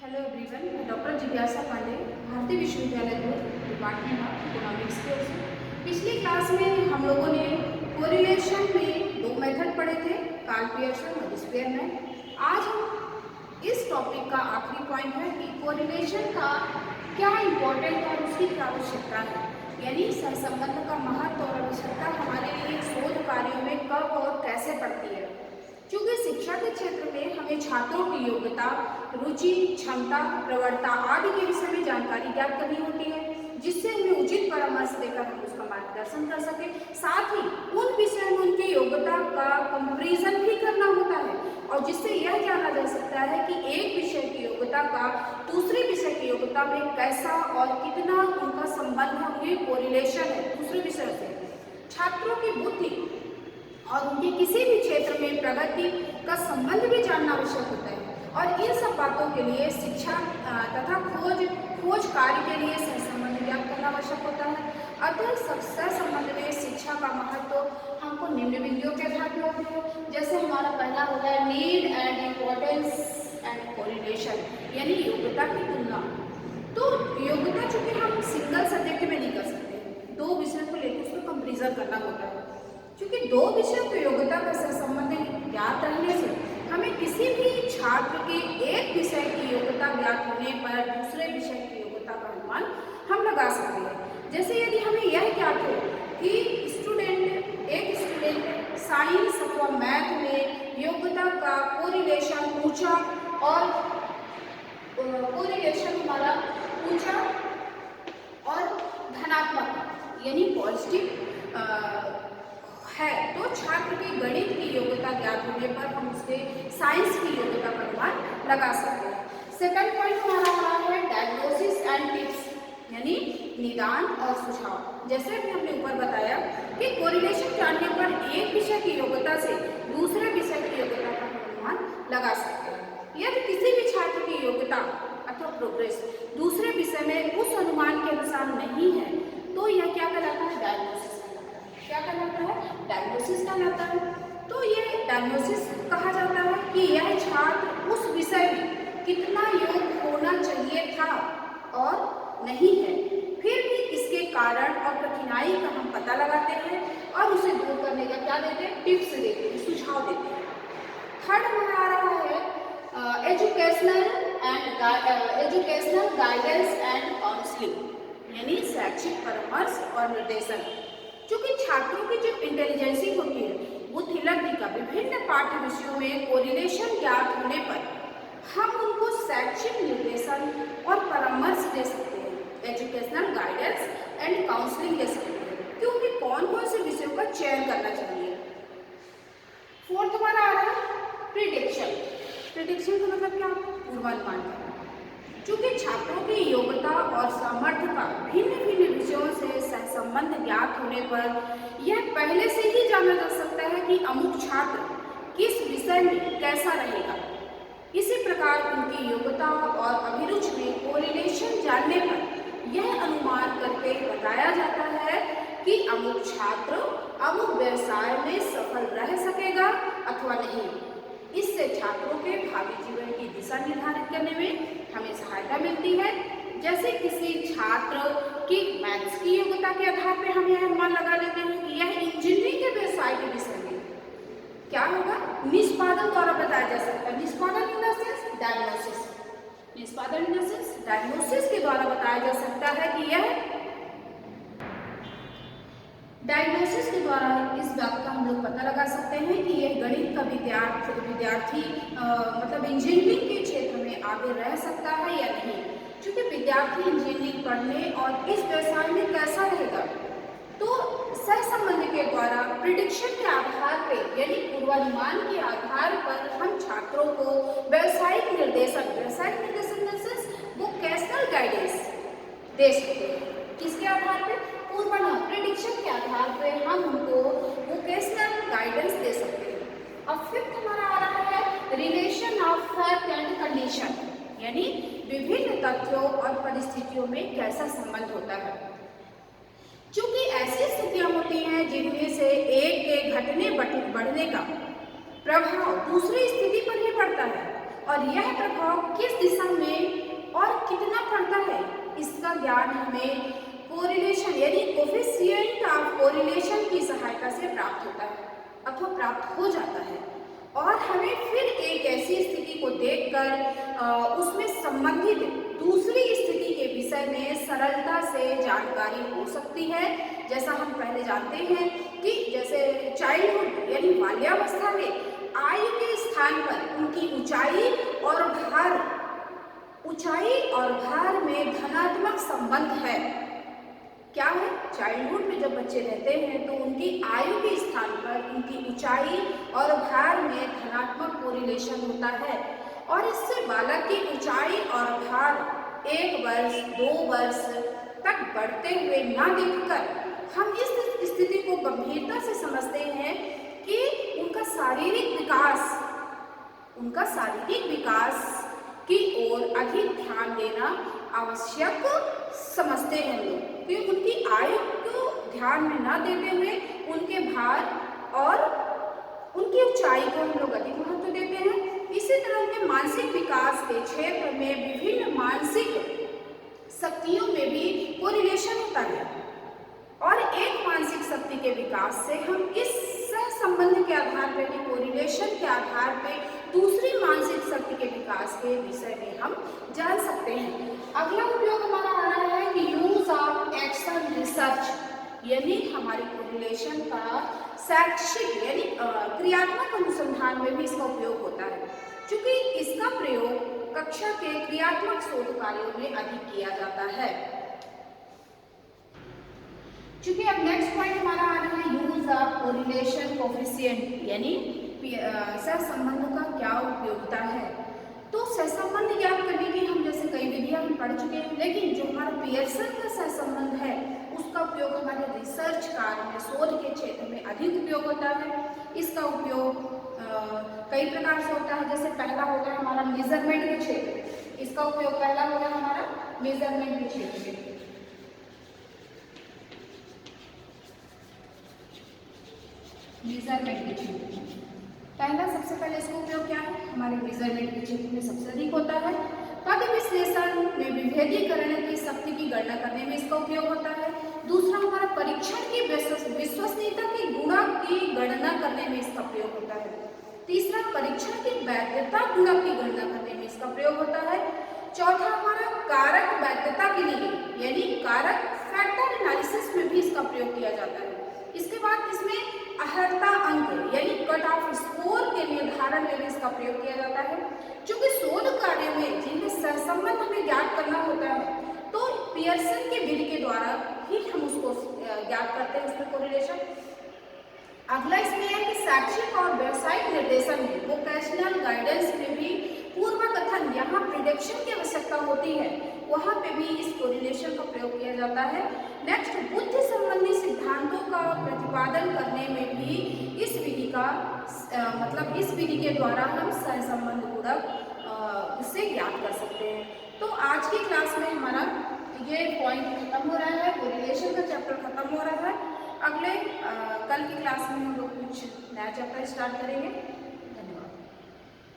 Hello everyone, मैं doctor जिज्ञासा पांडे, भारतीय विश्वविद्यालय दूर डिपार्टमेंट ऑफ इकोनॉमिक्स की ओर से। पिछली क्लास में हम लोगों ने कोरिलेशन में दो मेथड पढ़े थे, कार्ल पियर्सन और स्पेयरमैन। आज हम इस टॉपिक का आखिरी पॉइंट है कि कोरिलेशन का क्या इम्पोर्टेंट और उसकी क्या आवश्यकता है, यानी सहसंबंध का महत्व और आवश्यकता हमारे लिए शोध कार्यों में कब और कैसे पड़ती है। चूँकि शिक्षा के क्षेत्र में हमें छात्रों की योग्यता, रुचि, क्षमता, प्रवणता आदि के विषय में जानकारी ज्ञात करनी होती है, जिससे उन्हें उचित परामर्श देकर हम उसका मार्गदर्शन कर सकें। साथ ही उन विषयों में उनकी योग्यता का कंपैरिजन भी करना होता है, और जिससे यह जाना जा सकता है कि एक विषय की योग्यता का दूसरे विषय की योग्यता में कैसा और कितना उनका संबंध है, कोरिलेशन है दूसरे विषय से। छात्रों की बुद्धि और उनके किसी भी क्षेत्र में प्रगति का संबंध भी जानना आवश्यक होता है, और इन सब बातों के लिए शिक्षा तथा खोज कार्य के लिए सहसंबंध ज्ञात करना आवश्यक होता है। अतः सहसंबंध में शिक्षा का महत्व हमको निम्न बिंदुओं के आधार पर होते हैं। जैसे हमारा पहला होता है need and importance and correlation, यानी योग्यता की तुलना। तो योग्यता चूंकि हम सिंगल सब्जेक्ट में नहीं कर सकते, दो विषयों को लेकर उसमें कंपेरिजन करना होता है। क्योंकि दो विषयों की योग्यता का सहसंबंध ज्ञात रहने से हमें किसी भी छात्र के एक विषय की योग्यता ज्ञात होने पर दूसरे विषय की योग्यता का अनुमान हम लगा सकते हैं। जैसे यदि हमें यह ज्ञात हो कि एक स्टूडेंट साइंस अथवा मैथ में योग्यता का कोरिलेशन ऊंचा और कोरिलेशन हमारा ऊंचा और धनात्मक यानी पॉजिटिव है, तो छात्र की गणित की योग्यता ज्ञात होने पर हम उसके साइंस की योग्यता का अनुमान लगा सकते हैं। सेकंड पॉइंट हमारा रहा है डायग्नोसिस एंड टिप्स, यानी निदान और सुझाव। जैसे कि हमने ऊपर बताया कि कोरिलेशन जानने पर एक विषय की योग्यता से दूसरे विषय की योग्यता का अनुमान लगा सकते हैं। यदि किसी भी छात्र की योग्यता अथवा प्रोग्रेस दूसरे विषय में उस अनुमान के अनुसार नहीं है, तो यह क्या कहलाता है? डायग्नोसिस। क्या कहलाता है? डायग्नोसिस कहलाता है। तो ये डायग्नोसिस कहा जाता है कि यह छात्र उस विषय में कितना योग्य होना चाहिए था और नहीं है, फिर भी इसके कारण और कठिनाई का हम पता लगाते हैं और उसे दूर करने का क्या देते हैं? टिप्स देते हैं, सुझाव देते हैं। थर्ड हमारा आ रहा है एजुकेशनल गाइडेंस एंड काउंसलिंग, यानी शैक्षिक परामर्श और निर्देशन। क्योंकि छात्रों की जो इंटेलिजेंसी होती है, बुद्धिलब्धि का विभिन्न पाठ्य विषयों में कोरिलेशन ज्ञात होने पर हम उनको शैक्षिक निर्देशन और परामर्श दे सकते हैं, एजुकेशनल गाइडेंस एंड काउंसलिंग दे सकते हैं, क्योंकि कौन कौन से विषयों का चयन करना चाहिए। फोर्थ हमारा आ रहा है प्रिडिक्शन। प्रिडिक्शन का मतलब क्या? पूर्वानुमान करना। चूँकि छात्रों की योग्यता और सामर्थ्य का भिन्न भिन्न विषयों से सहसंबंध ज्ञात होने पर यह पहले से ही जाना जा सकता है कि अमुक छात्र किस विषय में कैसा रहेगा। इसी प्रकार उनकी योग्यता और अभिरुचि में कोरिलेशन जानने पर यह अनुमान करके बताया जाता है कि अमुक छात्र अमुक व्यवसाय में सफल रह सकेगा अथवा नहीं। इससे छात्रों के भावी जीवन की दिशा निर्धारित करने में हमें सहायता मिलती है। जैसे किसी छात्र की मैथ्स की योग्यता के आधार पर हम यह अनुमान लगा लेते हैं कि यह इंजीनियरिंग के व्यवसाय के विषय में क्या होगा, निष्पादन द्वारा बताया जा सकता है। निष्पादन इन द सेंस डायग्नोसिस, निष्पादन इन द सेंस डायग्नोसिस के द्वारा बताया जा सकता है कि यह डायग्नोसिस के द्वारा इस बात का हम लोग पता लगा सकते हैं कि यह गणित का विद्यार्थी मतलब इंजीनियरिंग के क्षेत्र में आगे रह सकता है या नहीं। क्योंकि विद्यार्थी इंजीनियरिंग पढ़ने और इस व्यवसाय में कैसा रहेगा, तो सहसंबंध के द्वारा प्रिडिक्शन के आधार पर यानी पूर्वानुमान के आधार पर हम छात्रों को व्यावसायिक निर्देशन वोकेशनल गाइडेंस दे सकते हैं। किसके आधार पर? पूर्वानुमान प्रिडिक्शन के आधार पर हम उनको वोकेशनल गाइडेंस दे सकते हैं। अब फिफ्थ हमारा आ रहा है relation of fact and condition, यानी विभिन्न तथ्यों और परिस्थितियों में कैसा संबंध होता है। चूंकि ऐसी स्थितियां होती हैं जिनमें से एक के घटने बढ़ने का प्रभाव दूसरी स्थिति पर ही पड़ता है, और यह प्रभाव किस दिशा में सहायता से प्राप्त होता है अथवा प्राप्त हो जाता है। और हमें फिर एक ऐसी स्थिति को देखकर उसमें संबंधित दूसरी स्थिति के विषय में सरलता से जानकारी हो सकती है। जैसा हम पहले जानते हैं कि जैसे चाइल्डहुड यानी बाल्यावस्था में आयु के स्थान पर उनकी ऊंचाई और भार में धनात्मक संबंध है। क्या है? चाइल्डहुड में जब बच्चे रहते हैं तो उनकी आयु के स्थान पर उनकी ऊंचाई और भार में धनात्मक कोरिलेशन होता है और इससे बालक की ऊंचाई और भार 1 वर्ष 2 वर्ष तक बढ़ते हुए ना देखकर हम इस स्थिति को गंभीरता से समझते हैं कि उनका शारीरिक विकास की ओर अधिक ध्यान देना आवश्यक समझते हैं लोग, कि उनकी आयु को ध्यान में ना देते हुए उनके भार और उनकी ऊंचाई को हम लोग अधिक महत्व देते हैं। इसी तरह उनके मानसिक विकास के क्षेत्र में विभिन्न मानसिक शक्तियों में भी कोरिलेशन होता है और एक मानसिक शक्ति के विकास से हम इस सहसंबंध के आधार पर कोरिलेशन के आधार पर दूसरी मानसिक शक्ति के विकास के विषय में हम जान सकते हैं। अगला उपयोग हमारा आ रहा है कि यूज ऑफ एक्शन रिसर्च, यानी हमारे कोरिलेशन का शैक्षिक यानी क्रियात्मक अनुसंधान में भी इसका उपयोग होता है, क्योंकि इसका प्रयोग कक्षा के क्रियात्मक शोध कार्यों में अधिक किया जाता है। चूंकि अब नेक्स्ट पॉइंट हमारा आ रहा है यूज ऑफ कोरिलेशन कोफिशिएंट, यानी सहसंबंध का क्या उपयोगिता है। तो सहसंबंध ज्ञात करने की हम जैसे कई विधियां हम पढ़ चुके हैं, लेकिन जो हमारा पियर्सन का सहसंबंध है उसका उपयोग हमारे रिसर्च कार्य में शोध के क्षेत्र में अधिक उपयोग होता है। इसका उपयोग कई प्रकार से होता है। जैसे पहला होगा हमारा मेजरमेंट के क्षेत्र, इसका उपयोग पहला होगा हमारा मेजरमेंट के क्षेत्र में। मेजरमेंट के क्षेत्र में पहला सबसे पहले इसका उपयोग क्या है? हमारे मेजरमेंट के क्षेत्र में सबसे अधिक होता है। पद विश्लेषण में विभेदीकरण की शक्ति की गणना करने में इसका उपयोग होता है। दूसरा हमारा परीक्षण की विश्वसनीयता की गुणक की गणना करने में इसका प्रयोग होता है। तीसरा परीक्षण की वैधता गुणक की गणना करने में इसका प्रयोग होता है। चौथा हमारा कारक वैधता के लिए यानी कारक फैक्टर एनालिसिस में भी इसका प्रयोग किया जाता है। इसके बाद इसमें अर्हता अंक यानी कट ऑफ स्कोर के निर्धारण में भी इसका प्रयोग किया जाता है। क्योंकि शोध कार्य में जिनमें सहसंबंध हमें ज्ञात करना होता है तो पियर्सन के विधि के द्वारा ही हम उसको ज्ञात करते हैं, उसमें कोरिलेशन। अगला इसमें है कि शैक्षिक और व्यावसायिक निर्देशन में वोकेशनल गाइडेंस में भी पूर्व कथन यहाँ प्रिडिक्शन की आवश्यकता होती है, वहाँ पे भी इस कोरिलेशन का प्रयोग किया जाता है। नेक्स्ट बुद्धि संबंधी सिद्धांतों का प्रतिपादन करने में भी इस विधि का इस विधि के द्वारा हम सहसंबंध गुणक से ज्ञात कर सकते हैं। तो आज की क्लास में हमारा ये पॉइंट खत्म हो रहा है, कोरिलेशन का चैप्टर खत्म हो रहा है। अगले कल की क्लास में हम लोग कुछ नया चैप्टर स्टार्ट करेंगे।